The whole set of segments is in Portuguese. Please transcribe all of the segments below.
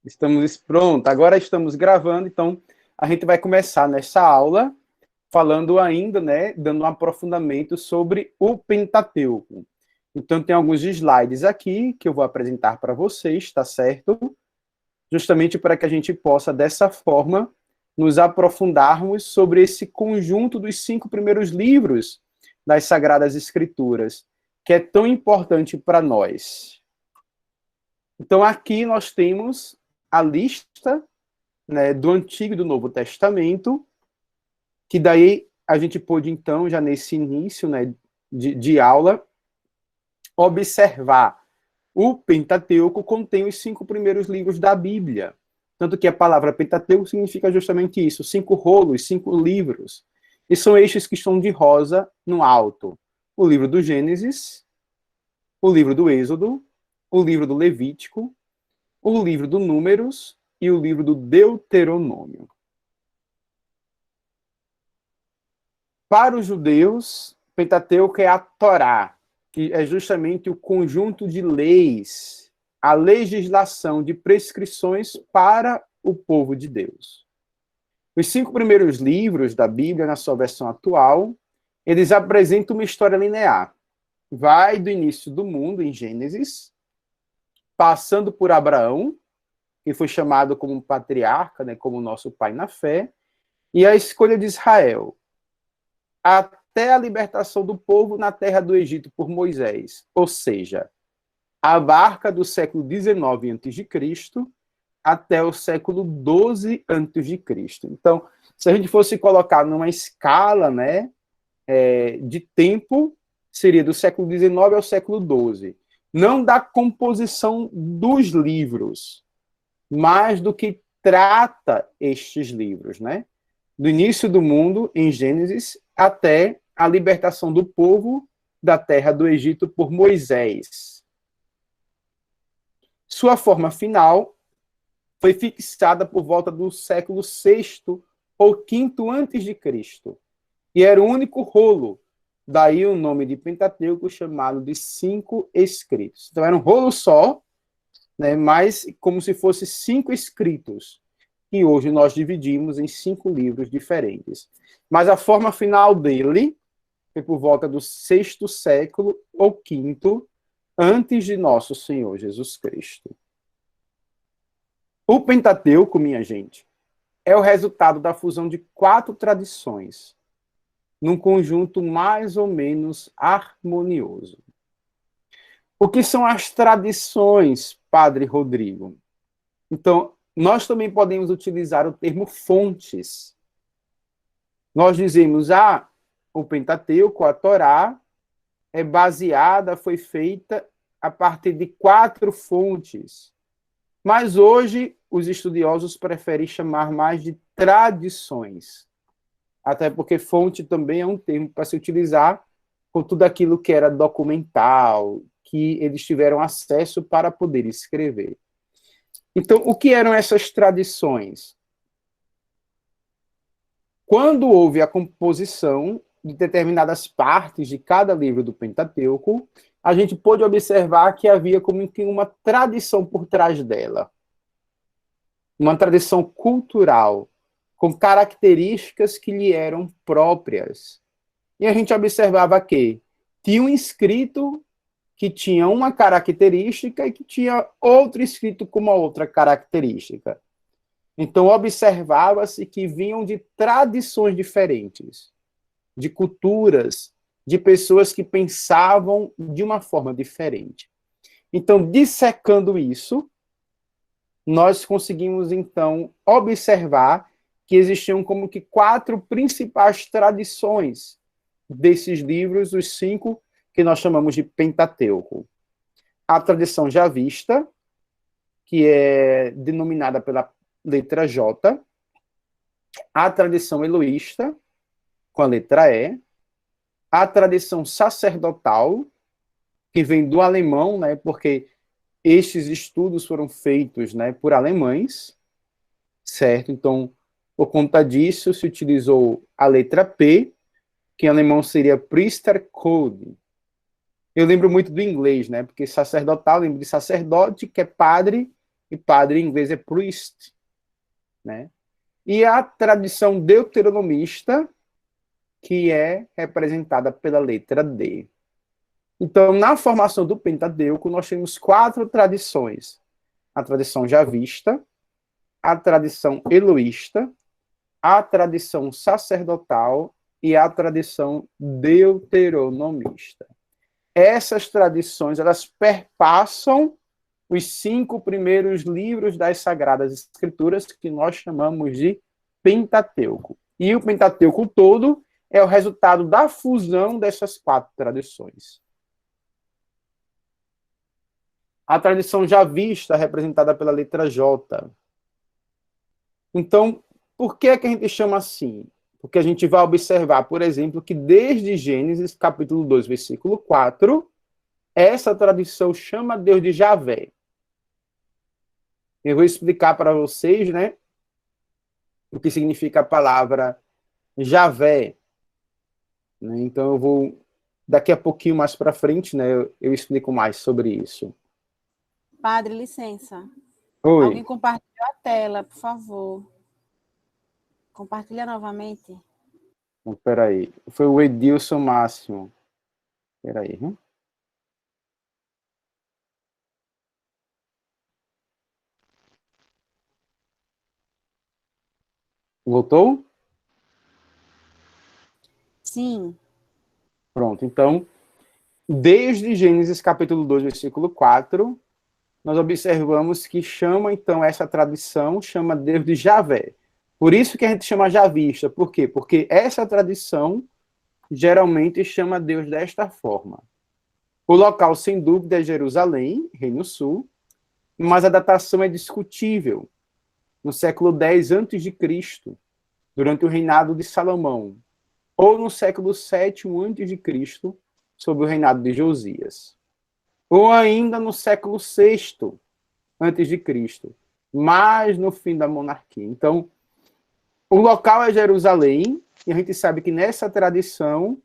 Estamos pronto. Agora estamos gravando, então a gente vai começar nessa aula falando ainda, né, dando um aprofundamento sobre o Pentateuco. Então tem alguns slides aqui que eu vou apresentar para vocês, tá certo? Justamente para que a gente possa dessa forma nos aprofundarmos sobre esse conjunto dos 5 primeiros livros das Sagradas Escrituras, que é tão importante para nós. Então aqui nós temos a lista, né, do Antigo e do Novo Testamento, que daí a gente pôde, então, já nesse início, né, de aula, observar o Pentateuco contém os 5 primeiros livros da Bíblia. Tanto que a palavra Pentateuco significa justamente isso, 5 rolos, 5 livros. E são estes que estão de rosa no alto. O livro do Gênesis, o livro do Êxodo, o livro do Levítico, o livro do Números e o livro do Deuteronômio. Para os judeus, Pentateuco é a Torá, que é justamente o conjunto de leis, a legislação de prescrições para o povo de Deus. Os 5 primeiros livros da Bíblia, na sua versão atual, eles apresentam uma história linear. Vai do início do mundo, em Gênesis, passando por Abraão, que foi chamado como patriarca, né, como nosso pai na fé, e a escolha de Israel, até a libertação do povo na terra do Egito por Moisés. Ou seja, abarca do século XIX a.C. até o século XII a.C. Então, se a gente fosse colocar numa escala, né, de tempo, seria do século XIX ao século XII. Não da composição dos livros, mas do que trata estes livros, né? Do início do mundo, em Gênesis, até a libertação do povo da terra do Egito por Moisés. Sua forma final foi fixada por volta do século VI ou V antes de Cristo. E era o único rolo, daí o nome de Pentateuco, chamado de 5 escritos. Então era um rolo só, né, mas como se fosse 5 escritos, que hoje nós dividimos em 5 livros diferentes. Mas a forma final dele foi por volta do sexto século ou quinto, antes de nosso Senhor Jesus Cristo. O Pentateuco, minha gente, é o resultado da fusão de 4 tradições, num conjunto mais ou menos harmonioso. O que são as tradições, Padre Rodrigo? Então, nós também podemos utilizar o termo fontes. Nós dizemos, o Pentateuco, a Torá, é baseada, foi feita a partir de 4 fontes. Mas hoje, os estudiosos preferem chamar mais de tradições. Até porque fonte também é um termo para se utilizar com tudo aquilo que era documental, que eles tiveram acesso para poder escrever. Então, o que eram essas tradições? Quando houve a composição de determinadas partes de cada livro do Pentateuco, a gente pôde observar que havia como que uma tradição por trás dela. Uma tradição cultural, com características que lhe eram próprias. E a gente observava que tinha um escrito que tinha uma característica e que tinha outro escrito com uma outra característica. Então, observava-se que vinham de tradições diferentes, de culturas, de pessoas que pensavam de uma forma diferente. Então, dissecando isso, nós conseguimos, então, observar que existiam como que 4 principais tradições desses livros, os 5 que nós chamamos de Pentateuco. A tradição javista, que é denominada pela letra J, a tradição eloísta, com a letra E, a tradição sacerdotal, que vem do alemão, né, porque estes estudos foram feitos, né, por alemães, certo? Então, por conta disso, se utilizou a letra P, que em alemão seria Priestercode. Eu lembro muito do inglês, né? Porque sacerdotal, lembro de sacerdote, que é padre, e padre em inglês é priest, né? E a tradição deuteronomista, que é representada pela letra D. Então, na formação do Pentateuco, nós temos 4 tradições: a tradição javista, a tradição eloísta, a tradição sacerdotal e a tradição deuteronomista. Essas tradições, elas perpassam os 5 primeiros livros das Sagradas Escrituras, que nós chamamos de Pentateuco. E o Pentateuco todo é o resultado da fusão dessas 4 tradições. A tradição javista, representada pela letra J. Então, por que é que a gente chama assim? Porque a gente vai observar, por exemplo, que desde Gênesis, capítulo 2, versículo 4, essa tradição chama Deus de Javé. Eu vou explicar para vocês, né, o que significa a palavra Javé. Então, eu vou, daqui a pouquinho mais para frente, né, eu explico mais sobre isso. Padre, licença. Oi. Alguém compartilhou a tela, por favor. Compartilha novamente. Espera aí. Foi o Edilson Máximo. Espera aí. Voltou? Sim. Pronto. Então, desde Gênesis capítulo 2, versículo 4, nós observamos que chama, então, essa tradição, chama Deus de Javé. Por isso que a gente chama javista. Por quê? Porque essa tradição geralmente chama Deus desta forma. O local, sem dúvida, é Jerusalém, Reino Sul, mas a datação é discutível. No século X a.C., durante o reinado de Salomão, ou no século VII a.C., sob o reinado de Josias, ou ainda no século VI a.C., mas no fim da monarquia. Então, o local é Jerusalém, e a gente sabe que nessa tradição,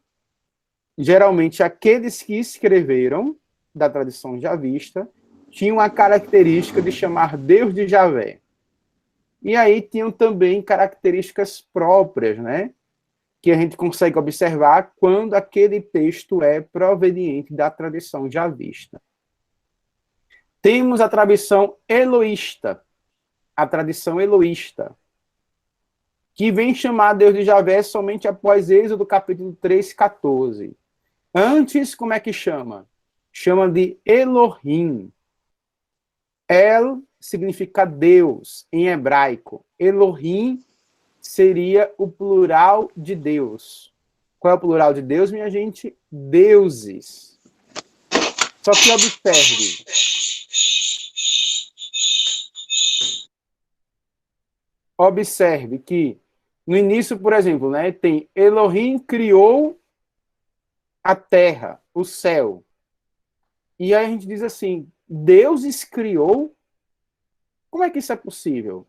geralmente aqueles que escreveram, da tradição javista, tinham a característica de chamar Deus de Javé. E aí tinham também características próprias, né? Que a gente consegue observar quando aquele texto é proveniente da tradição javista. Temos a tradição eloísta, que vem chamar Deus de Javé somente após Êxodo capítulo 3, 14. Antes, como é que chama? Chama de Elohim. El significa Deus em hebraico. Elohim seria o plural de Deus. Qual é o plural de Deus, minha gente? Deuses. Só que observe. Observe que no início, por exemplo, né, tem Elohim criou a terra, o céu. E aí a gente diz assim, Deus criou? Como é que isso é possível?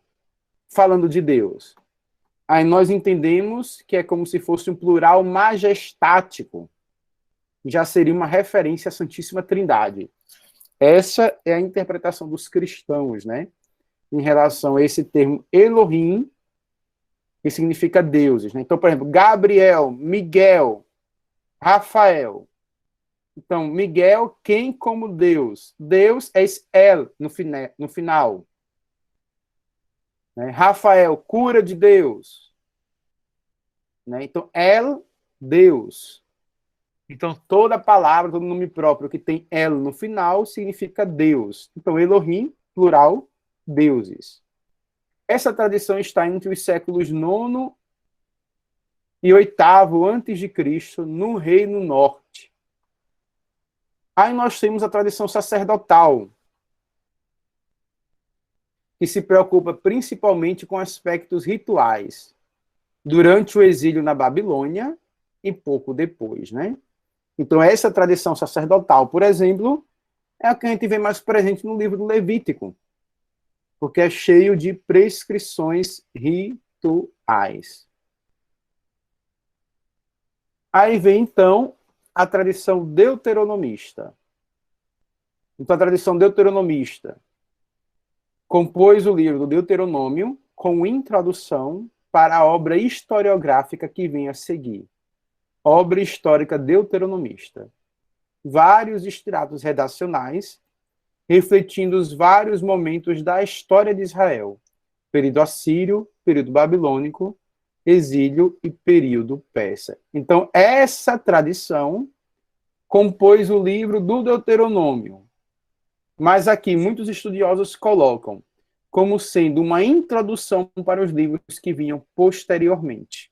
Falando de Deus. Aí nós entendemos que é como se fosse um plural majestático. Já seria uma referência à Santíssima Trindade. Essa é a interpretação dos cristãos, né? Em relação a esse termo Elohim, que significa deuses, né? Então, por exemplo, Gabriel, Miguel, Rafael. Então, Miguel, quem como Deus? Deus é El no final. Né? Rafael, cura de Deus. Né? Então, El, Deus. Então, toda palavra, todo nome próprio que tem El no final significa Deus. Então, Elohim, plural, deuses. Essa tradição está entre os séculos IX e VIII a.C., no Reino Norte. Aí nós temos a tradição sacerdotal, que se preocupa principalmente com aspectos rituais, durante o exílio na Babilônia e pouco depois, né? Então, essa tradição sacerdotal, por exemplo, é a que a gente vê mais presente no livro do Levítico, porque é cheio de prescrições rituais. Aí vem, então, a tradição deuteronomista. Então, a tradição deuteronomista compôs o livro do Deuteronômio com introdução para a obra historiográfica que vinha a seguir, obra histórica deuteronomista. Vários extratos redacionais refletindo os vários momentos da história de Israel, período assírio, período babilônico, exílio e período persa. Então, essa tradição compôs o livro do Deuteronômio. Mas aqui muitos estudiosos colocam como sendo uma introdução para os livros que vinham posteriormente.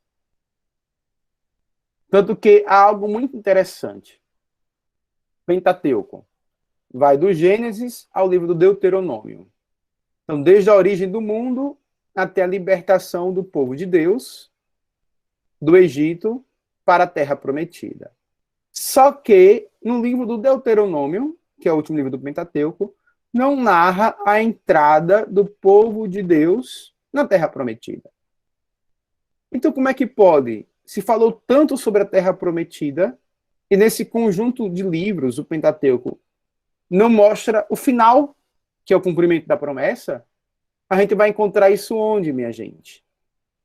Tanto que há algo muito interessante. Pentateuco vai do Gênesis ao livro do Deuteronômio. Então, desde a origem do mundo até a libertação do povo de Deus, do Egito, para a Terra Prometida. Só que, no livro do Deuteronômio, que é o último livro do Pentateuco, não narra a entrada do povo de Deus na Terra Prometida. Então, como é que pode? Se falou tanto sobre a Terra Prometida, e nesse conjunto de livros, o Pentateuco, não mostra o final, que é o cumprimento da promessa, a gente vai encontrar isso onde, minha gente?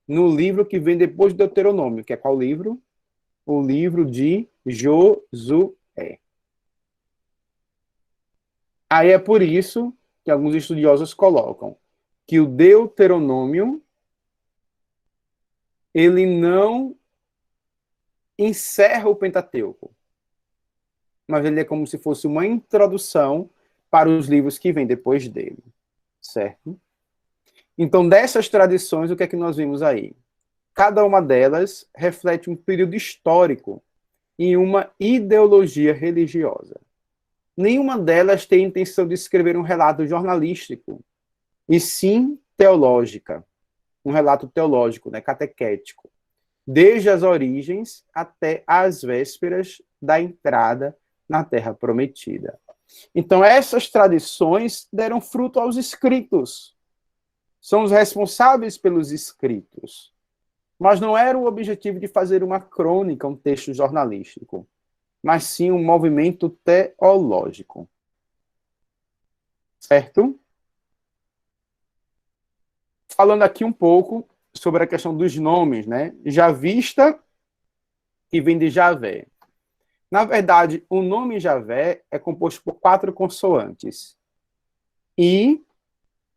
No livro que vem depois do Deuteronômio, que é qual livro? O livro de Josué. Aí é por isso que alguns estudiosos colocam que o Deuteronômio ele não encerra o Pentateuco, mas ele é como se fosse uma introdução para os livros que vêm depois dele, certo? Então, dessas tradições, o que é que nós vimos aí? Cada uma delas reflete um período histórico e uma ideologia religiosa. Nenhuma delas tem a intenção de escrever um relato jornalístico, e sim teológica, um relato teológico, né, catequético, desde as origens até as vésperas da entrada na Terra Prometida. Então, essas tradições deram fruto aos escritos, são os responsáveis pelos escritos, mas não era o objetivo de fazer uma crônica, um texto jornalístico, mas sim um movimento teológico. Certo? Falando aqui um pouco sobre a questão dos nomes, né? Javista, que vem de Javé. Na verdade, o nome Javé é composto por 4 consoantes. I,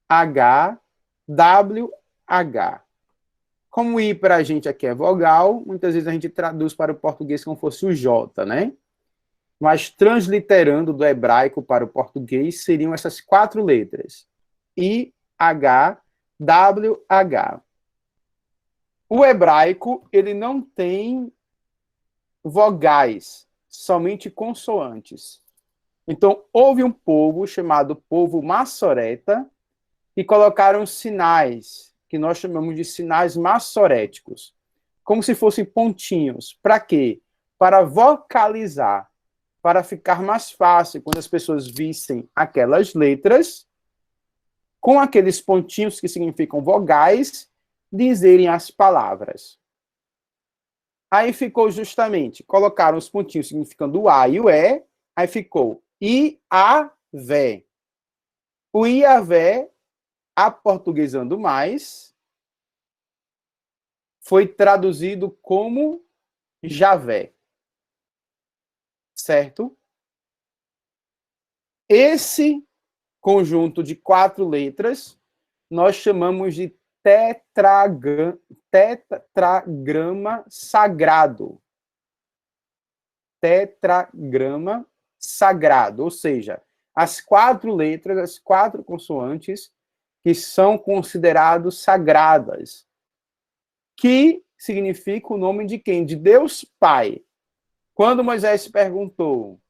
H, W, H. Como I para a gente aqui é vogal, muitas vezes a gente traduz para o português como fosse o J, né? Mas transliterando do hebraico para o português seriam essas 4 letras. I, H, W, H. O hebraico, ele não tem vogais, somente consoantes. Então, houve um povo chamado povo Massoreta que colocaram sinais, que nós chamamos de sinais massoréticos, como se fossem pontinhos. Para quê? Para vocalizar, para ficar mais fácil quando as pessoas vissem aquelas letras, com aqueles pontinhos que significam vogais, dizerem as palavras. Aí ficou justamente, colocaram os pontinhos significando o A e o E, aí ficou I-A-Vé. O Iavé, aportuguesando mais, foi traduzido como Javé. Certo? Esse conjunto de 4 letras nós chamamos de tetragrama sagrado. Tetragrama sagrado, ou seja, as 4 letras, as 4 consoantes que são consideradas sagradas, que significa o nome de quem? De Deus Pai. Quando Moisés perguntou,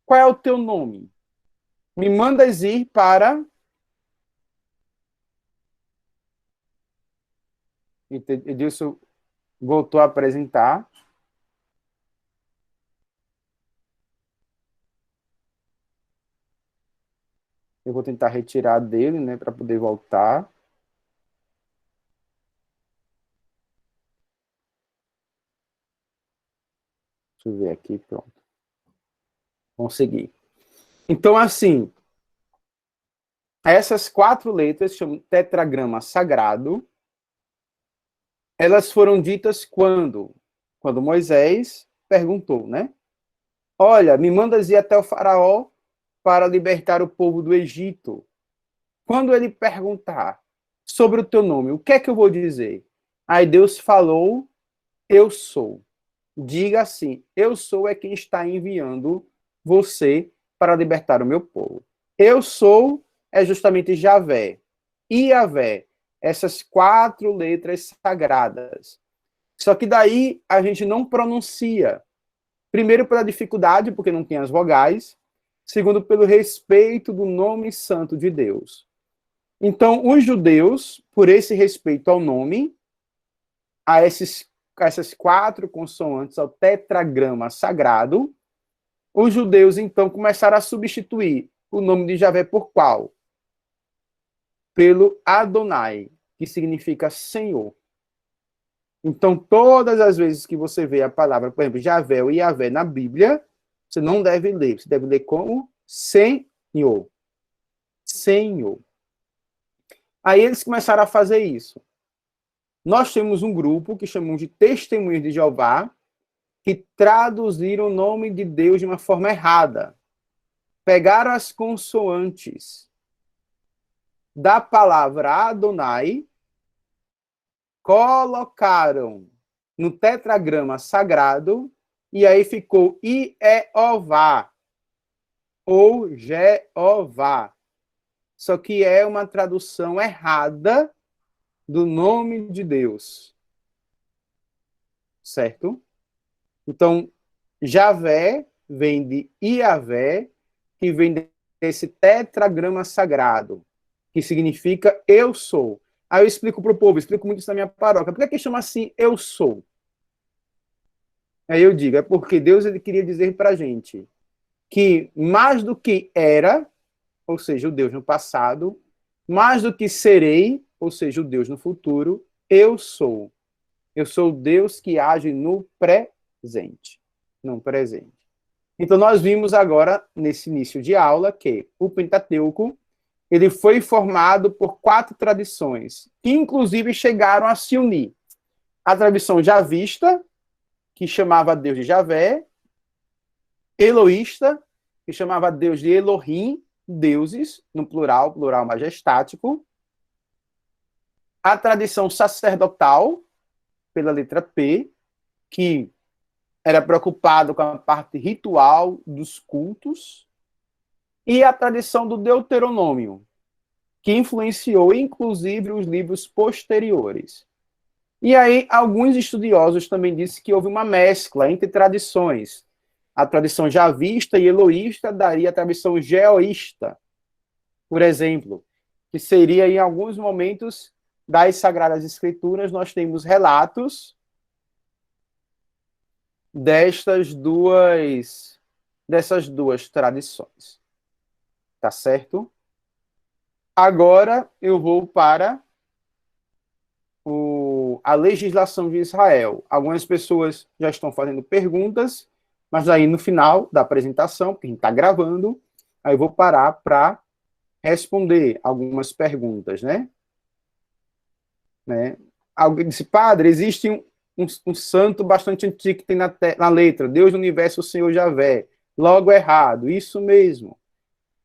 qual é o teu nome? Me mandas ir para... Edilson voltou a apresentar. Eu vou tentar retirar dele, né, para poder voltar. Deixa eu ver aqui, pronto. Consegui. Então, assim, Essas 4 letras, chamam tetragrama sagrado, elas foram ditas quando? Quando Moisés perguntou, né? Olha, me mandas ir até o faraó para libertar o povo do Egito. Quando ele perguntar sobre o teu nome, o que é que eu vou dizer? Aí Deus falou, eu sou. Diga assim, eu sou é quem está enviando você para libertar o meu povo. Eu sou é justamente Javé. Iavé, essas 4 letras sagradas. Só que daí a gente não pronuncia. Primeiro pela dificuldade, porque não tem as vogais. Segundo, pelo respeito do nome santo de Deus. Então, os judeus, por esse respeito ao nome, a essas 4 consoantes, ao tetragrama sagrado, os judeus, então, começaram a substituir o nome de Javé por qual? Pelo Adonai, que significa Senhor. Então, todas as vezes que você vê a palavra, por exemplo, Javé ou Iavé na Bíblia, você não deve ler. Você deve ler como Senhor. Senhor. Aí eles começaram a fazer isso. Nós temos um grupo que chamamos de Testemunhas de Jeová, que traduziram o nome de Deus de uma forma errada. Pegaram as consoantes da palavra Adonai, colocaram no tetragrama sagrado, e aí ficou Ieová, ou Jeová. Só que é uma tradução errada do nome de Deus. Certo? Então, Javé vem de Iavé, que vem desse tetragrama sagrado, que significa eu sou. Aí eu explico para o povo, explico muito isso na minha paróquia. Por que chama assim eu sou? Aí eu digo, é porque Deus ele queria dizer para a gente que mais do que era, ou seja, o Deus no passado, mais do que serei, ou seja, o Deus no futuro, eu sou. Eu sou o Deus que age no presente. No presente. Então, nós vimos agora, nesse início de aula, que o Pentateuco ele foi formado por 4 tradições, que inclusive chegaram a se unir. A tradição javista, que chamava Deus de Javé, eloísta, que chamava Deus de Elohim, deuses, no plural, plural majestático. A tradição sacerdotal, pela letra P, que era preocupado com a parte ritual dos cultos, e a tradição do Deuteronômio, que influenciou inclusive os livros posteriores. E aí, alguns estudiosos também disseram que houve uma mescla entre tradições. A tradição javista e eloísta daria a tradição geoísta, por exemplo, que seria, em alguns momentos das Sagradas Escrituras, nós temos relatos dessas duas tradições. Tá certo? Agora eu vou para a legislação de Israel. Algumas pessoas já estão fazendo perguntas, mas aí no final da apresentação, porque a gente está gravando, aí eu vou parar para responder algumas perguntas, né? Alguém disse, padre, existe um santo bastante antigo que tem na letra, Deus do universo, o Senhor Javé. Logo errado, isso mesmo.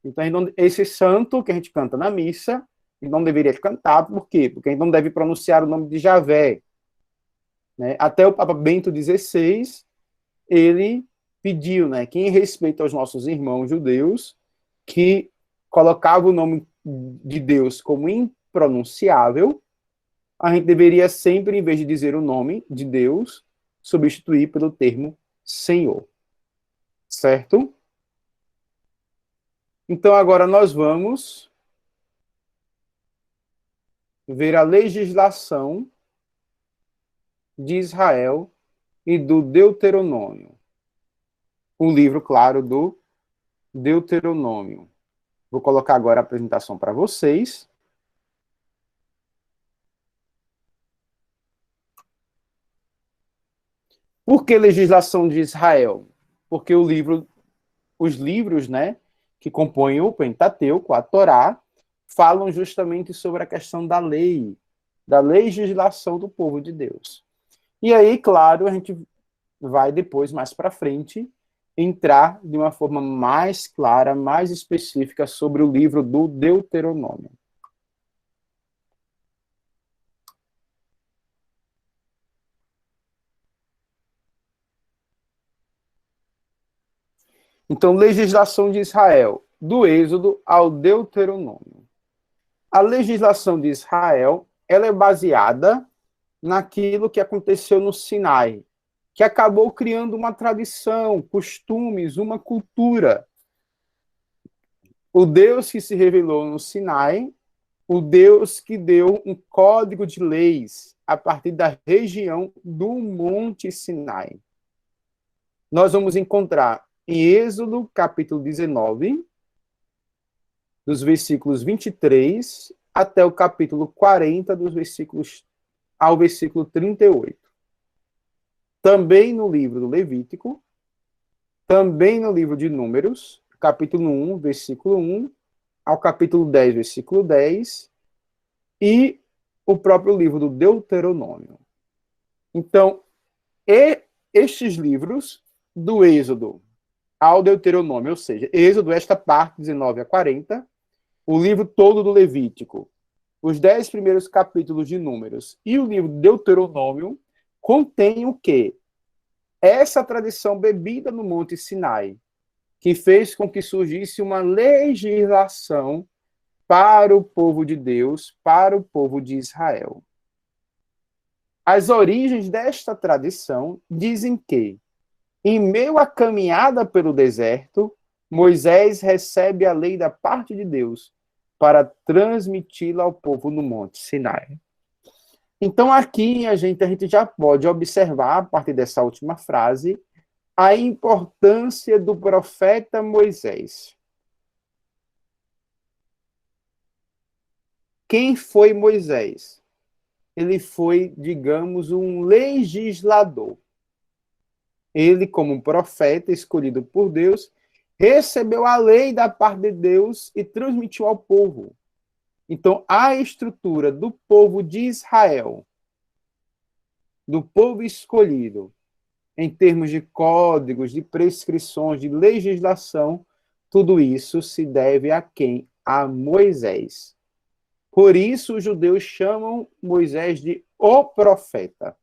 Então, esse santo que a gente canta na missa, ele não deveria cantar, por quê? Porque a gente não deve pronunciar o nome de Javé. Né? Até o Papa Bento XVI, ele pediu, né, que em respeito aos nossos irmãos judeus, que colocava o nome de Deus como impronunciável, a gente deveria sempre, em vez de dizer o nome de Deus, substituir pelo termo Senhor. Certo? Então, agora nós vamos ver a legislação de Israel e do Deuteronômio. O livro, claro, do Deuteronômio. Vou colocar agora a apresentação para vocês. Por que legislação de Israel? Porque os livros, né, que compõem o Pentateuco, a Torá, falam justamente sobre a questão da lei, da legislação do povo de Deus. E aí, claro, a gente vai depois, mais para frente, entrar de uma forma mais clara, mais específica sobre o livro do Deuteronômio. Então, legislação de Israel, do Êxodo ao Deuteronômio. A legislação de Israel, ela é baseada naquilo que aconteceu no Sinai, que acabou criando uma tradição, costumes, uma cultura. O Deus que se revelou no Sinai, o Deus que deu um código de leis a partir da região do Monte Sinai. Nós vamos encontrar em Êxodo, capítulo 19, dos versículos 23 até o capítulo 40, dos versículos ao versículo 38. Também no livro do Levítico, também no livro de Números, capítulo 1, versículo 1, ao capítulo 10, versículo 10, e o próprio livro do Deuteronômio. Então, estes livros, do Êxodo ao Deuteronômio, ou seja, Êxodo, esta parte, 19 a 40, o livro todo do Levítico, os 10 primeiros capítulos de Números e o livro do Deuteronômio, contém o quê? Essa tradição bebida no Monte Sinai, que fez com que surgisse uma legislação para o povo de Deus, para o povo de Israel. As origens desta tradição dizem que, em meio à caminhada pelo deserto, Moisés recebe a lei da parte de Deus para transmiti-la ao povo no Monte Sinai. Então, aqui a gente já pode observar, a partir dessa última frase, a importância do profeta Moisés. Quem foi Moisés? Ele foi, digamos, um legislador. Ele, como um profeta escolhido por Deus, recebeu a lei da parte de Deus e transmitiu ao povo. Então, a estrutura do povo de Israel, do povo escolhido, em termos de códigos, de prescrições, de legislação, tudo isso se deve a quem? A Moisés. Por isso, os judeus chamam Moisés de o profeta.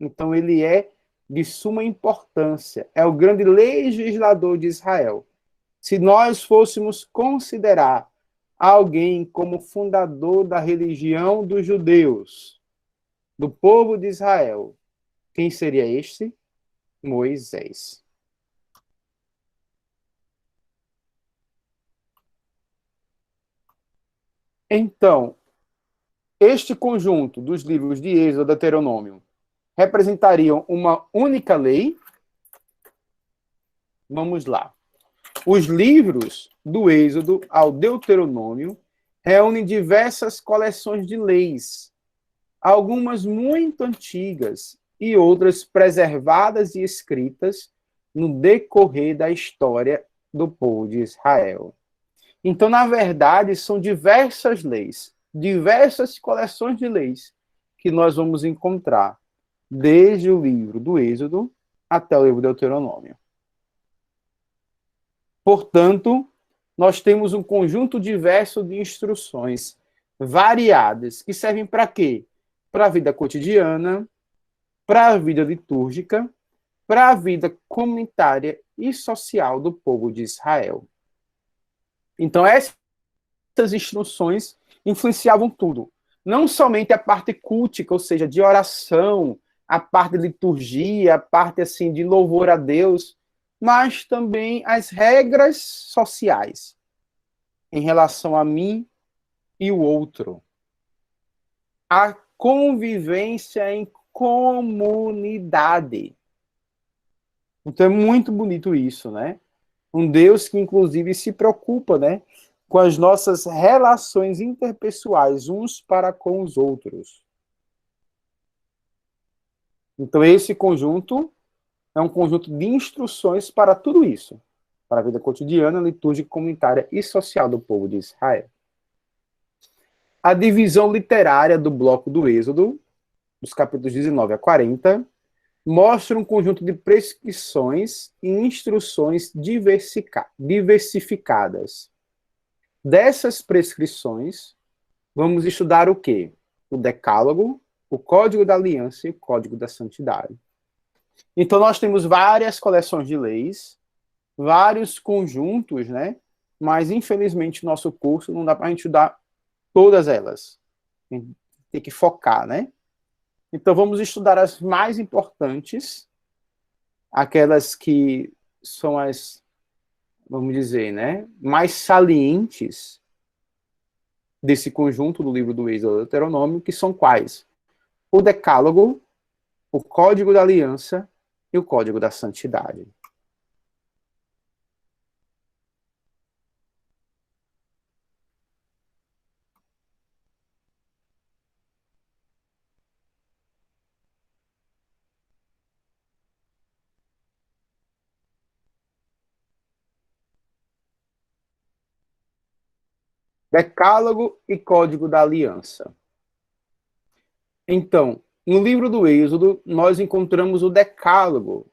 Então, ele é de suma importância. É o grande legislador de Israel. Se nós fôssemos considerar alguém como fundador da religião dos judeus, do povo de Israel, quem seria este? Moisés. Então, este conjunto dos livros de Êxodo e Deuteronômio representariam uma única lei? Vamos lá. Os livros do Êxodo ao Deuteronômio reúnem diversas coleções de leis, algumas muito antigas e outras preservadas e escritas no decorrer da história do povo de Israel. Então, na verdade, são diversas leis, diversas coleções de leis que nós vamos encontrar desde o livro do Êxodo até o livro do Deuteronômio. Portanto, nós temos um conjunto diverso de instruções variadas que servem para quê? Para a vida cotidiana, para a vida litúrgica, para a vida comunitária e social do povo de Israel. Então, essas instruções influenciavam tudo. Não somente a parte cultica, ou seja, de oração, a parte de liturgia, a parte assim de louvor a Deus, mas também as regras sociais em relação a mim e o outro. A convivência em comunidade. Então é muito bonito isso, né? Um Deus que inclusive se preocupa, né, com as nossas relações interpessoais uns para com os outros. Então esse conjunto é um conjunto de instruções para tudo isso. para a vida cotidiana, litúrgica, comunitária e social do povo de Israel. A divisão literária do bloco do Êxodo, dos capítulos 19 a 40, mostra um conjunto de prescrições e instruções diversificadas. Dessas prescrições, vamos estudar o quê? O Decálogo, o Código da Aliança e o Código da Santidade. Então, nós temos várias coleções de leis, vários conjuntos, né? Mas, infelizmente, nosso curso não dá para a gente estudar todas elas. Tem que focar, né? Então, vamos estudar as mais importantes, aquelas que são as, vamos dizer, né, mais salientes desse conjunto do livro do Êxodo e Deuteronômio, que são quais? O Decálogo, o Código da Aliança e o Código da Santidade. Decálogo e Código da Aliança. Então, no livro do Êxodo, nós encontramos o Decálogo,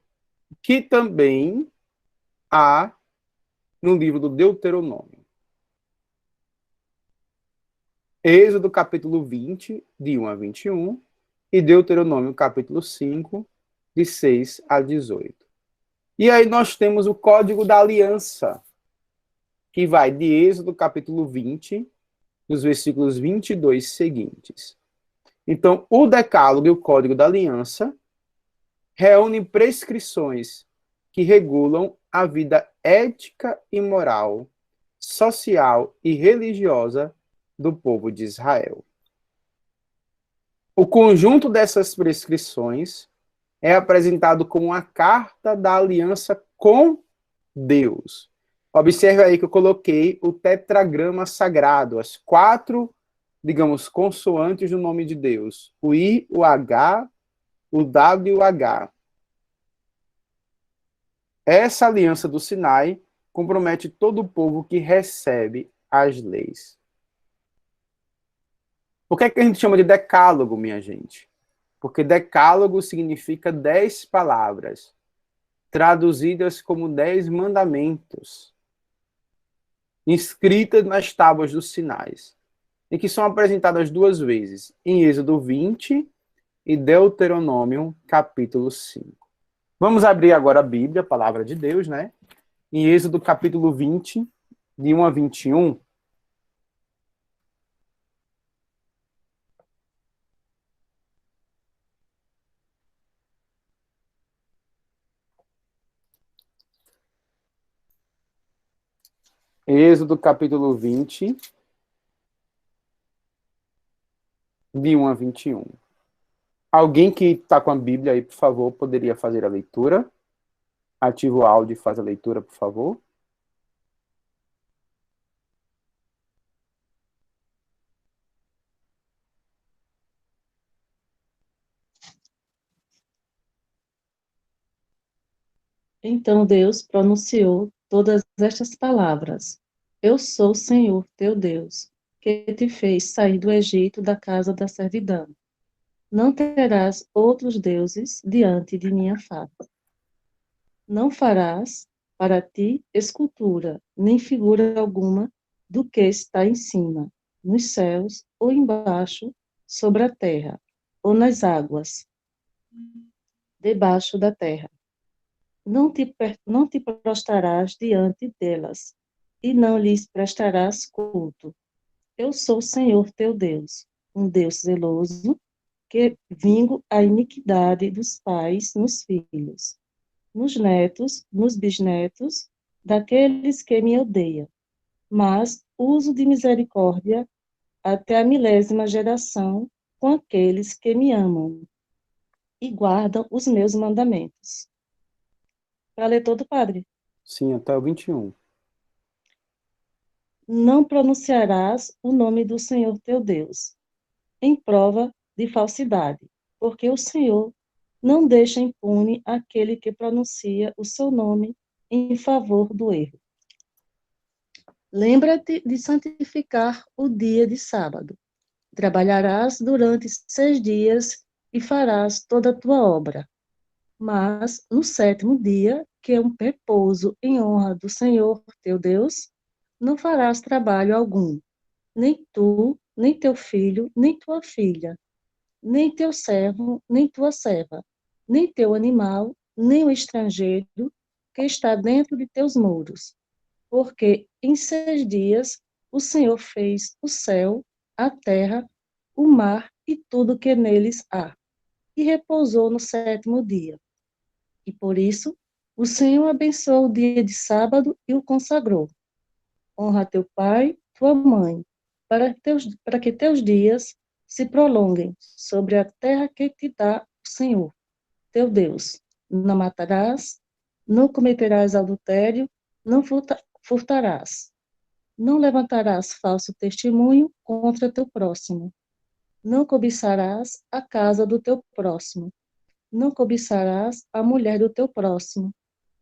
que também há no livro do Deuteronômio. Êxodo capítulo 20, de 1 a 21, e Deuteronômio capítulo 5, de 6 a 18. E aí nós temos o Código da Aliança, que vai de Êxodo capítulo 20, dos versículos 22 seguintes. Então, o Decálogo e o Código da Aliança reúnem prescrições que regulam a vida ética e moral, social e religiosa do povo de Israel. O conjunto dessas prescrições é apresentado como uma carta da aliança com Deus. Observe aí que eu coloquei o tetragrama sagrado, as 4, digamos, consoantes do nome de Deus. O I, o H, o W e o H. Essa aliança do Sinai compromete todo o povo que recebe as leis. Por que a gente chama de decálogo, minha gente? Porque decálogo significa 10 palavras, traduzidas como 10 mandamentos, inscritas nas tábuas dos Sinais, e que são apresentadas 2 vezes, em Êxodo 20 e Deuteronômio, capítulo 5. Vamos abrir agora a Bíblia, a palavra de Deus, né? Em Êxodo, capítulo 20, de 1 a 21. Êxodo, capítulo 20, de 1 a 21. Alguém que está com a Bíblia aí, por favor, poderia fazer a leitura? Ativa o áudio e faz a leitura, por favor. Então Deus pronunciou todas estas palavras: Eu sou o Senhor teu Deus, que te fez sair do Egito da casa da servidão. Não terás outros deuses diante de minha face. Não farás para ti escultura, nem figura alguma do que está em cima, nos céus ou embaixo, sobre a terra, ou nas águas, debaixo da terra. Não te prostrarás diante delas, e não lhes prestarás culto. Eu sou o Senhor teu Deus, um Deus zeloso, que vingo a iniquidade dos pais nos filhos, nos netos, nos bisnetos, daqueles que me odeiam, mas uso de misericórdia até a 1000ª geração com aqueles que me amam e guardam os meus mandamentos. Para ler todo, padre. Sim, até o 21. Não pronunciarás o nome do Senhor teu Deus, em prova de falsidade, porque o Senhor não deixa impune aquele que pronuncia o seu nome em favor do erro. Lembra-te de santificar o dia de sábado. Trabalharás durante 6 dias e farás toda a tua obra. Mas no 7º dia, que é um repouso em honra do Senhor teu Deus, não farás trabalho algum, nem tu, nem teu filho, nem tua filha, nem teu servo, nem tua serva, nem teu animal, nem o estrangeiro que está dentro de teus muros. Porque em 6 dias o Senhor fez o céu, a terra, o mar e tudo que neles há, e repousou no 7º dia. E por isso o Senhor abençoou o dia de sábado e o consagrou. Honra teu pai, tua mãe, para que teus dias se prolonguem sobre a terra que te dá o Senhor, teu Deus. Não matarás, não cometerás adultério, não furtarás. Não levantarás falso testemunho contra teu próximo. Não cobiçarás a casa do teu próximo. Não cobiçarás a mulher do teu próximo,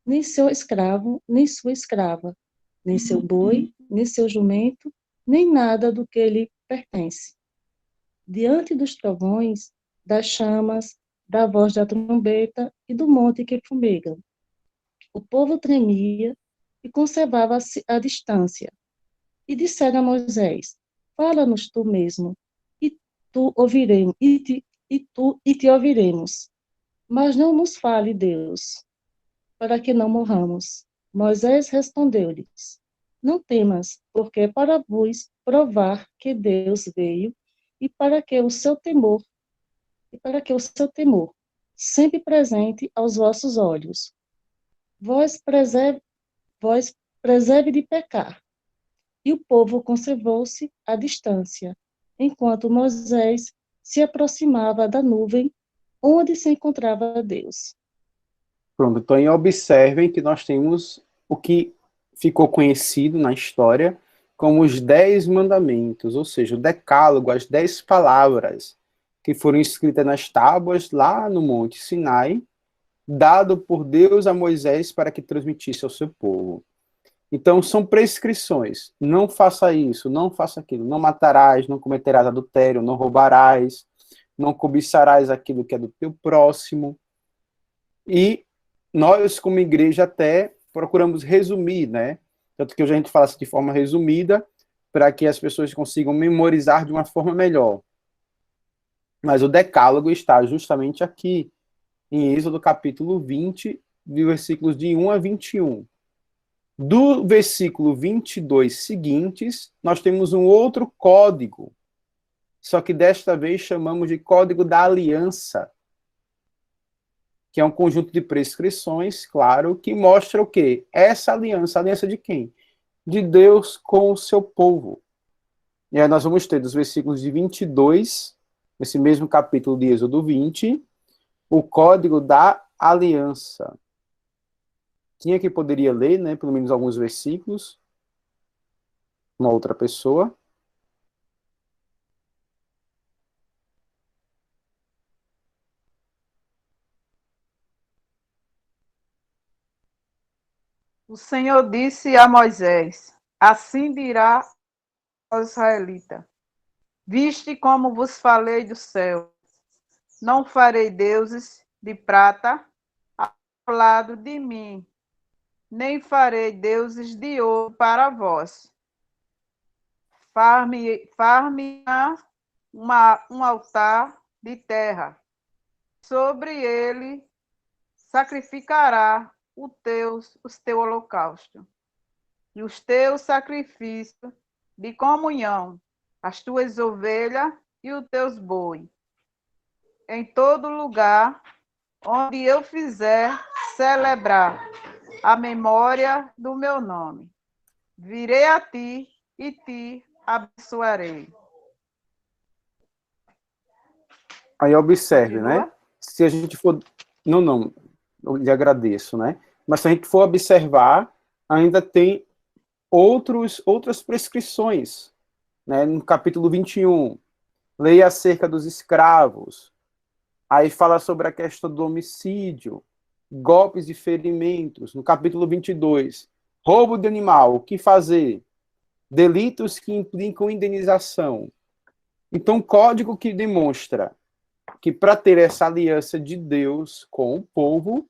nem seu escravo, nem sua escrava, nem seu boi, nem seu jumento, nem nada do que lhe pertence. Diante dos trovões, das chamas, da voz da trombeta e do monte que fumega, o povo tremia e conservava-se à distância. E disseram a Moisés: fala-nos tu mesmo, e tu ouviremos, e te ouviremos. Mas não nos fale, Deus, para que não morramos. Moisés respondeu-lhes: não temas, porque é para vos provar que Deus veio e para que o seu temor, sempre presente aos vossos olhos, vós preserve de pecar. E o povo conservou-se à distância, enquanto Moisés se aproximava da nuvem onde se encontrava Deus. Pronto, então aí observem que nós temos o que ficou conhecido na história como os 10 mandamentos, ou seja, o decálogo, as 10 palavras que foram escritas nas tábuas lá no Monte Sinai, dado por Deus a Moisés para que transmitisse ao seu povo. Então, são prescrições. Não faça isso, não faça aquilo. Não matarás, não cometerás adultério, não roubarás, não cobiçarás aquilo que é do teu próximo. E nós, como igreja, até procuramos resumir, né? Tanto que hoje a gente fala assim de forma resumida, para que as pessoas consigam memorizar de uma forma melhor. Mas o decálogo está justamente aqui, em Êxodo capítulo 20, de versículos de 1 a 21. Do versículo 22 seguintes, nós temos um outro código, só que desta vez chamamos de Código da Aliança, que é um conjunto de prescrições, claro, que mostra o quê? Essa aliança, a aliança de quem? De Deus com o seu povo. E aí nós vamos ter dos versículos de 22, nesse mesmo capítulo de Êxodo 20, o Código da Aliança. Quem é que poderia ler, né, pelo menos alguns versículos? Uma outra pessoa. O Senhor disse a Moisés: assim dirá aos israelitas: viste como vos falei do céu, não farei deuses de prata ao lado de mim, nem farei deuses de ouro para vós. Far-me-á um altar de terra, sobre ele sacrificará os teu holocausto e os teus sacrifícios de comunhão, as tuas ovelhas e os teus bois. Em todo lugar onde eu fizer celebrar a memória do meu nome, virei a ti e te abençoarei. Aí observe, Continua? né? Se a gente for... Não, eu lhe agradeço, né? Mas se a gente for observar, ainda tem outras prescrições, né? No capítulo 21, lei acerca dos escravos, aí fala sobre a questão do homicídio, golpes e ferimentos. No capítulo 22, roubo de animal, o que fazer? Delitos que implicam indenização. Então, um código que demonstra que para ter essa aliança de Deus com o povo,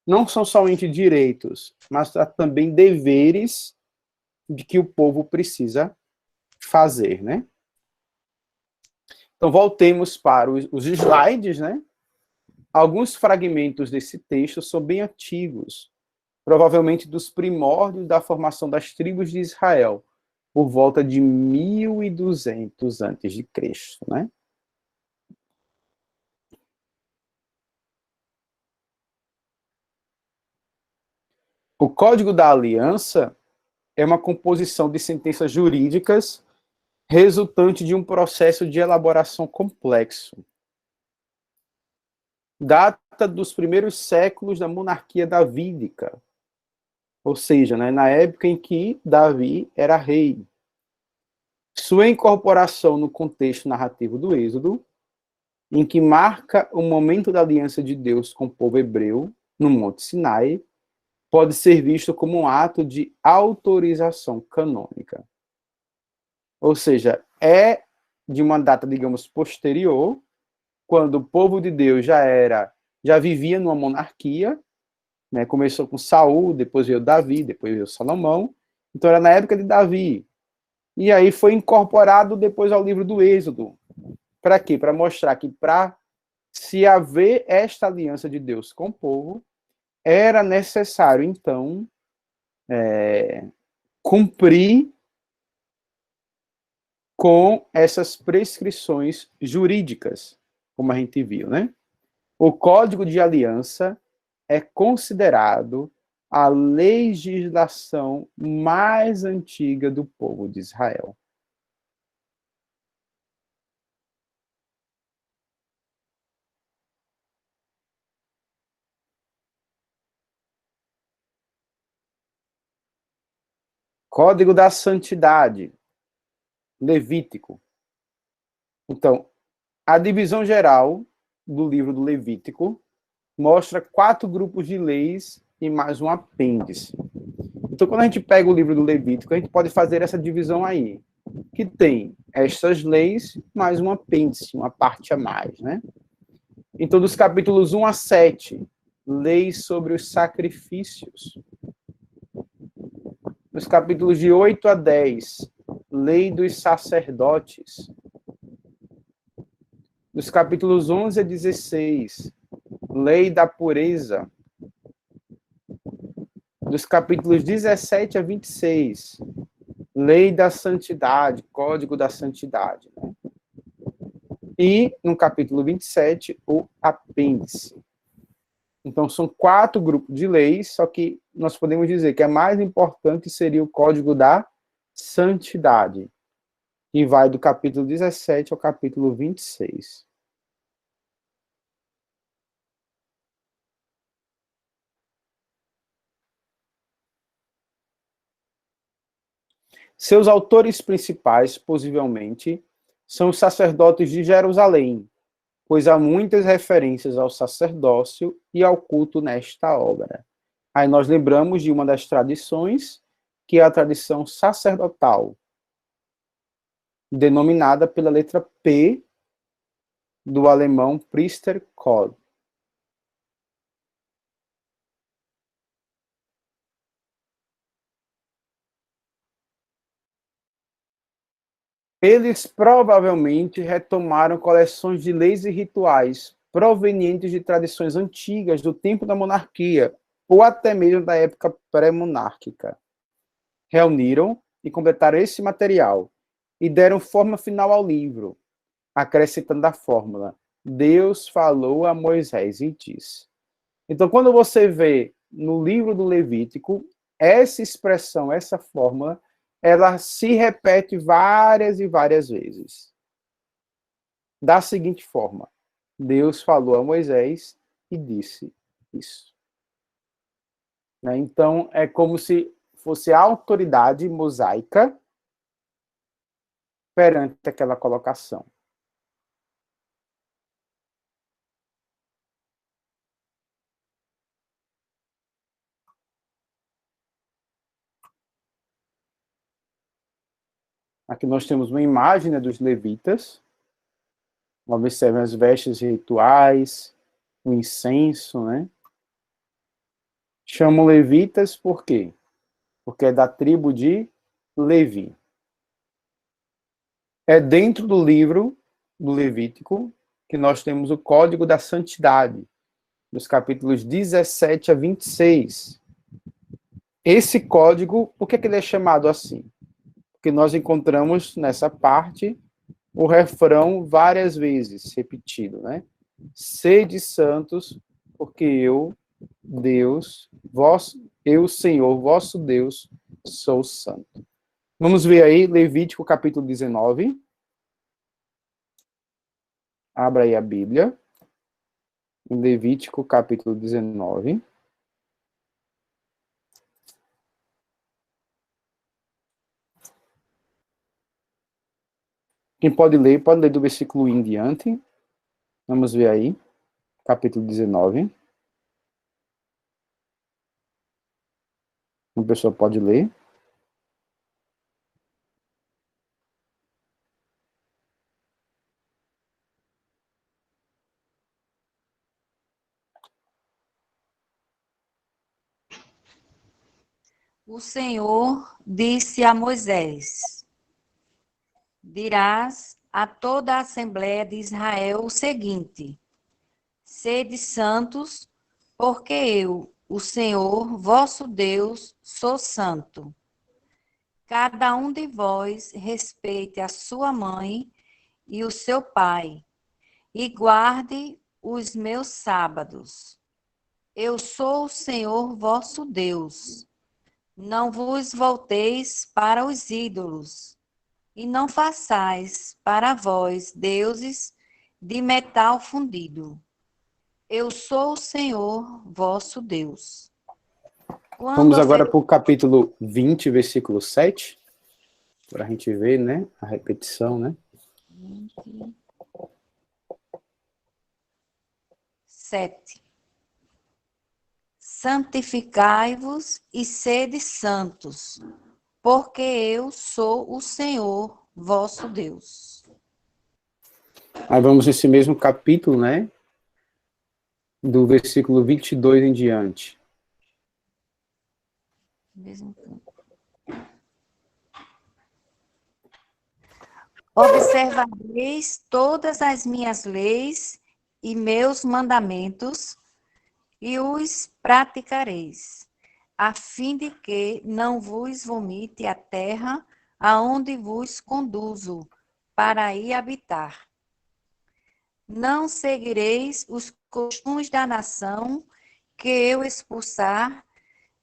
não são somente direitos, mas também deveres de que o povo precisa fazer, né? Então, voltemos para os slides, né? Alguns fragmentos desse texto são bem antigos, provavelmente dos primórdios da formação das tribos de Israel, por volta de 1200 antes de Cristo, né? O Código da Aliança é uma composição de sentenças jurídicas resultante de um processo de elaboração complexo. Data dos primeiros séculos da monarquia davídica, ou seja, né, na época em que Davi era rei. Sua incorporação no contexto narrativo do Êxodo, em que marca o momento da aliança de Deus com o povo hebreu no Monte Sinai, pode ser visto como um ato de autorização canônica. Ou seja, é de uma data, digamos, posterior, quando o povo de Deus já vivia numa monarquia, né? Começou com Saul, depois veio Davi, depois veio Salomão. Então era na época de Davi. E aí foi incorporado depois ao livro do Êxodo. Para quê? Para mostrar que para se haver esta aliança de Deus com o povo, era necessário, então, cumprir com essas prescrições jurídicas, como a gente viu, né? O Código de Aliança é considerado a legislação mais antiga do povo de Israel. Código da Santidade, Levítico. Então, a divisão geral do livro do Levítico mostra 4 grupos de leis e mais um apêndice. Então, quando a gente pega o livro do Levítico, a gente pode fazer essa divisão aí, que tem estas leis mais um apêndice, uma parte a mais, né? Então, dos capítulos 1 a 7, leis sobre os sacrifícios. Dos capítulos de 8 a 10, lei dos sacerdotes. Dos capítulos 11 a 16, lei da pureza. Dos capítulos 17 a 26, lei da santidade, código da santidade. Né? E, no capítulo 27, o apêndice. Então, são 4 grupos de leis, só que nós podemos dizer que a mais importante seria o código da santidade, que vai do capítulo 17 ao capítulo 26. Seus autores principais, possivelmente, são os sacerdotes de Jerusalém, pois há muitas referências ao sacerdócio e ao culto nesta obra. Aí nós lembramos de uma das tradições, que é a tradição sacerdotal, denominada pela letra P do alemão Priestercode. Eles provavelmente retomaram coleções de leis e rituais provenientes de tradições antigas do tempo da monarquia, ou até mesmo da época pré-monárquica. Reuniram e completaram esse material e deram forma final ao livro, acrescentando a fórmula: Deus falou a Moisés e disse. Então, quando você vê no livro do Levítico, essa expressão, essa fórmula, ela se repete várias e várias vezes. Da seguinte forma: Deus falou a Moisés e disse isso. Então, é como se fosse a autoridade mosaica perante aquela colocação. Aqui nós temos uma imagem, né, dos levitas. Observem as vestes rituais, o incenso, né? Chamam levitas por quê? Porque é da tribo de Levi. É dentro do livro do Levítico que nós temos o Código da Santidade, dos capítulos 17 a 26. Esse código, por que ele é chamado assim? Porque nós encontramos nessa parte o refrão várias vezes, repetido, né? Sede santos, porque eu, Deus, eu, Senhor, vosso Deus, sou santo. Vamos ver aí Levítico capítulo 19. Abra aí a Bíblia. Em Levítico capítulo 19. Quem pode ler do versículo 1 em diante. Vamos ver aí, capítulo 19. Uma pessoa pode ler. O Senhor disse a Moisés: dirás a toda a Assembleia de Israel o seguinte: sede santos, porque eu, o Senhor, vosso Deus, sou santo. Cada um de vós respeite a sua mãe e o seu pai, e guarde os meus sábados. Eu sou o Senhor vosso Deus. Não vos volteis para os ídolos, e não façais para vós deuses de metal fundido. Eu sou o Senhor vosso Deus. Vamos agora para o capítulo 20, versículo 7, para a gente ver, né, a repetição, né? 7. Santificai-vos e sede santos, porque eu sou o Senhor vosso Deus. Aí vamos nesse mesmo capítulo, né, do versículo 22 em diante. Observareis todas as minhas leis e meus mandamentos, e os praticareis, a fim de que não vos vomite a terra aonde vos conduzo, para ir habitar. Não seguireis os costumes da nação que eu expulsar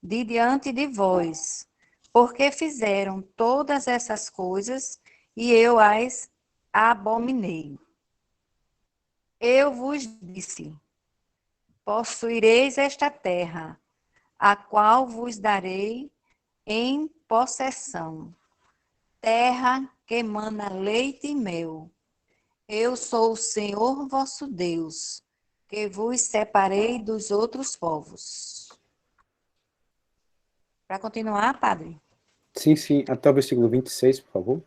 de diante de vós, porque fizeram todas essas coisas e eu as abominei. Eu vos disse: possuireis esta terra, a qual vos darei em possessão, terra que mana leite e mel. Eu sou o Senhor vosso Deus, que vos separei dos outros povos. Para continuar, padre? Sim, até o versículo 26, por favor.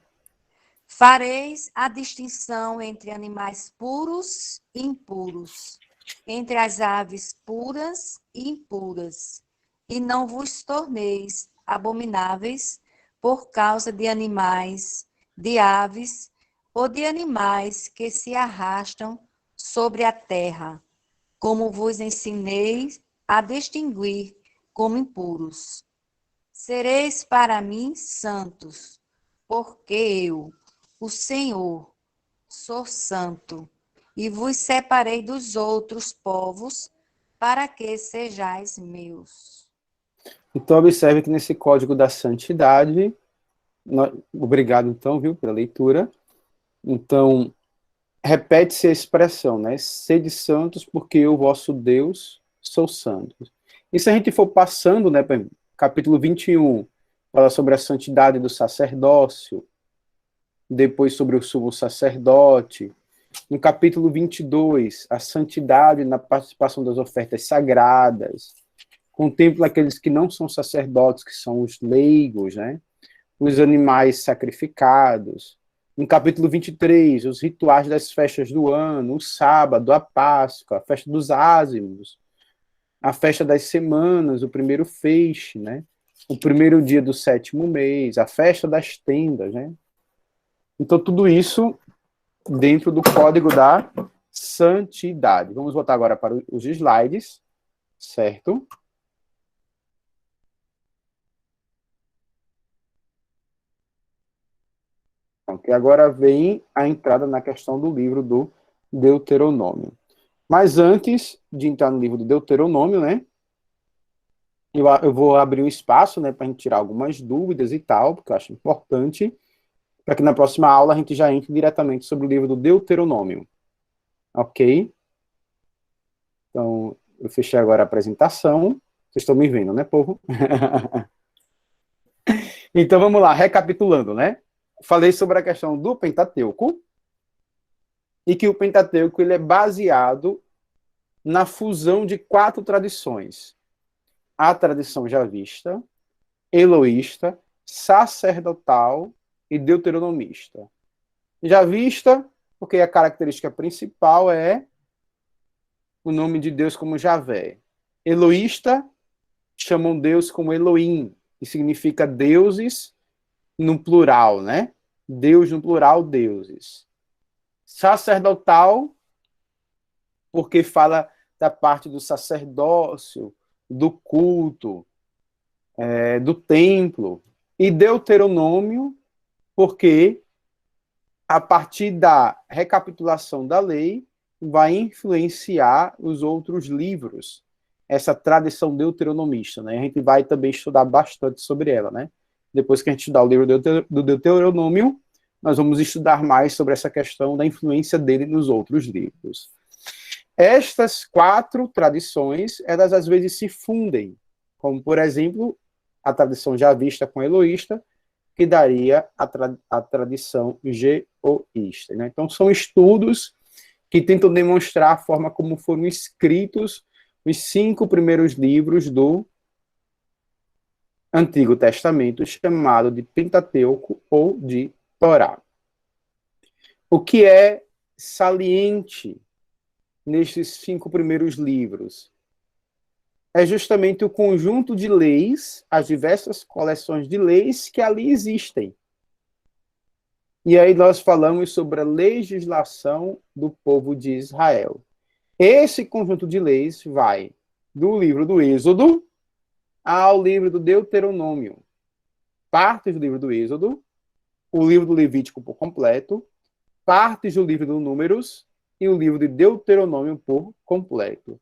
Fareis a distinção entre animais puros e impuros, entre as aves puras e impuras, e não vos torneis abomináveis por causa de animais, de aves ou de animais que se arrastam sobre a terra, como vos ensinei a distinguir como impuros. Sereis para mim santos, porque eu, o Senhor, sou santo, e vos separei dos outros povos, para que sejais meus. Então, observe que nesse código da santidade, obrigado, então, viu, pela leitura. Então, repete-se a expressão, né? Sede santos, porque eu, vosso Deus, sou santo. E se a gente for passando, né, capítulo 21, fala sobre a santidade do sacerdócio, depois sobre o sumo sacerdote. No capítulo 22, a santidade na participação das ofertas sagradas. Contempla aqueles que não são sacerdotes, que são os leigos, né? os animais sacrificados. No capítulo 23, os rituais das festas do ano, o sábado, a Páscoa, a festa dos ázimos, a festa das semanas, o primeiro feixe, né? O primeiro dia do 7º mês, a festa das tendas, né? Então, tudo isso dentro do código da santidade. Vamos voltar agora para os slides, certo? Que agora vem a entrada na questão do livro do Deuteronômio. Mas antes de entrar no livro do Deuteronômio, né, eu vou abrir um espaço, né, para a gente tirar algumas dúvidas e tal, porque eu acho importante, para que na próxima aula a gente já entre diretamente sobre o livro do Deuteronômio. Ok? Então, eu fechei agora a apresentação. Vocês estão me vendo, né, povo? Então, vamos lá, recapitulando, né? Falei sobre a questão do Pentateuco, e que o Pentateuco ele é baseado na fusão de 4 tradições. A tradição javista, eloísta, sacerdotal e deuteronomista. Javista, porque a característica principal é o nome de Deus como Javé. Eloísta, chamam Deus como Elohim, que significa deuses no plural, né? Deus no plural, deuses. Sacerdotal, porque fala da parte do sacerdócio, do culto, do templo. E Deuteronômio, porque a partir da recapitulação da lei, vai influenciar os outros livros, essa tradição deuteronomista, né? A gente vai também estudar bastante sobre ela, né? Depois que a gente estudar o livro do Deuteronômio, nós vamos estudar mais sobre essa questão da influência dele nos outros livros. Estas 4 tradições, elas às vezes se fundem, como, por exemplo, a tradição javista com a eloísta, que daria a tradição geoísta, né? Então, são estudos que tentam demonstrar a forma como foram escritos os 5 primeiros livros do Antigo Testamento, chamado de Pentateuco ou de Torá. O que é saliente nestes 5 primeiros livros? É justamente o conjunto de leis, as diversas coleções de leis que ali existem. E aí nós falamos sobre a legislação do povo de Israel. Esse conjunto de leis vai do livro do Êxodo ao livro do Deuteronômio. Partes do livro do Êxodo, o livro do Levítico por completo, partes do livro do Números e o livro de Deuteronômio por completo.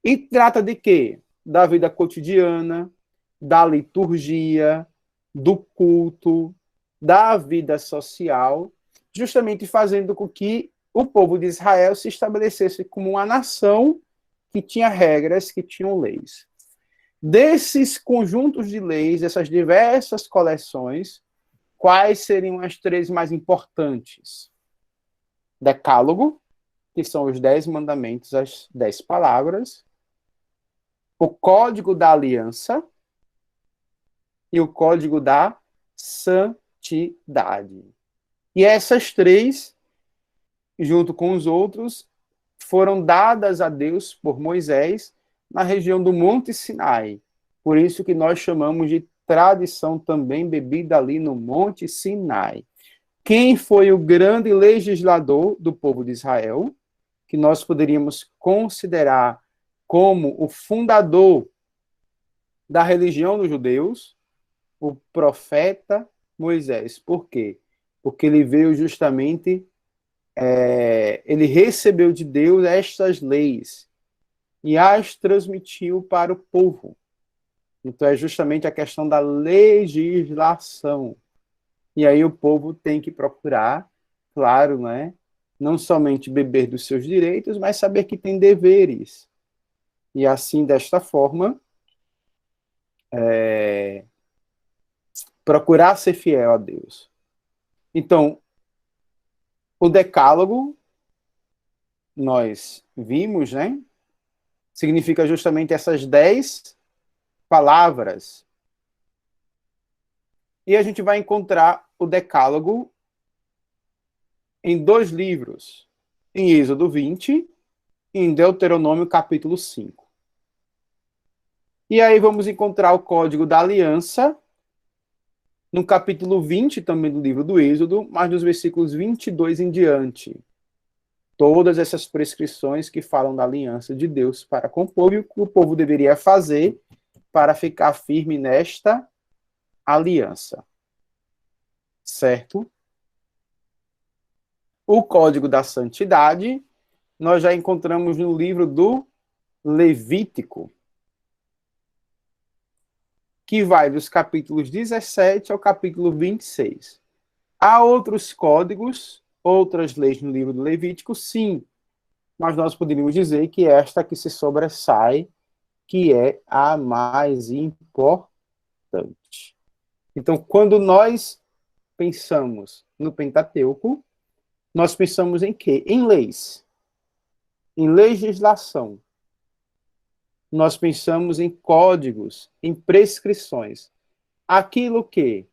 E trata de quê? Da vida cotidiana, da liturgia, do culto, da vida social, justamente fazendo com que o povo de Israel se estabelecesse como uma nação que tinha regras, que tinham leis. Desses conjuntos de leis, dessas diversas coleções, quais seriam as 3 mais importantes? Decálogo, que são os 10 mandamentos, as 10 palavras, o Código da Aliança e o Código da Santidade. E essas 3, junto com os outros, foram dadas a Deus por Moisés na região do Monte Sinai. Por isso que nós chamamos de tradição também bebida ali no Monte Sinai. Quem foi o grande legislador do povo de Israel, que nós poderíamos considerar como o fundador da religião dos judeus? O profeta Moisés. Por quê? Porque ele veio justamente, ele recebeu de Deus estas leis e as transmitiu para o povo. Então é justamente a questão da legislação. E aí o povo tem que procurar, claro, né, não somente beber dos seus direitos, mas saber que tem deveres. E assim, desta forma, procurar ser fiel a Deus. Então, o decálogo, nós vimos, né? Significa justamente essas 10 palavras E a gente vai encontrar o Decálogo em 2 livros, em Êxodo 20 e em Deuteronômio capítulo 5. E aí vamos encontrar o Código da Aliança no capítulo 20 também do livro do Êxodo, mas nos versículos 22 em diante. Todas essas prescrições que falam da aliança de Deus para com o povo e o que o povo deveria fazer para ficar firme nesta aliança. Certo? O Código da Santidade nós já encontramos no livro do Levítico, que vai dos capítulos 17 ao capítulo 26. Há outros códigos, outras leis no livro do Levítico, sim, mas nós poderíamos dizer que esta que se sobressai, que é a mais importante. Então, quando nós pensamos no Pentateuco, nós pensamos em quê? Em leis, em legislação. Nós pensamos em códigos, em prescrições. Aquilo que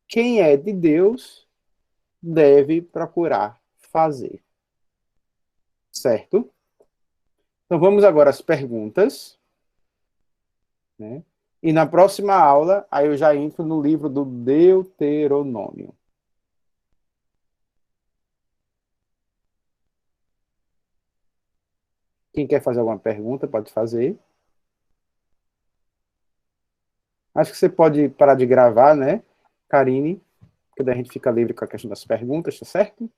quem é de Deus deve procurar fazer. Certo? Então vamos agora às perguntas, né? E na próxima aula, aí eu já entro no livro do Deuteronômio. Quem quer fazer alguma pergunta, pode fazer. Acho que você pode parar de gravar, né, Karine? Porque daí a gente fica livre com a questão das perguntas, tá certo?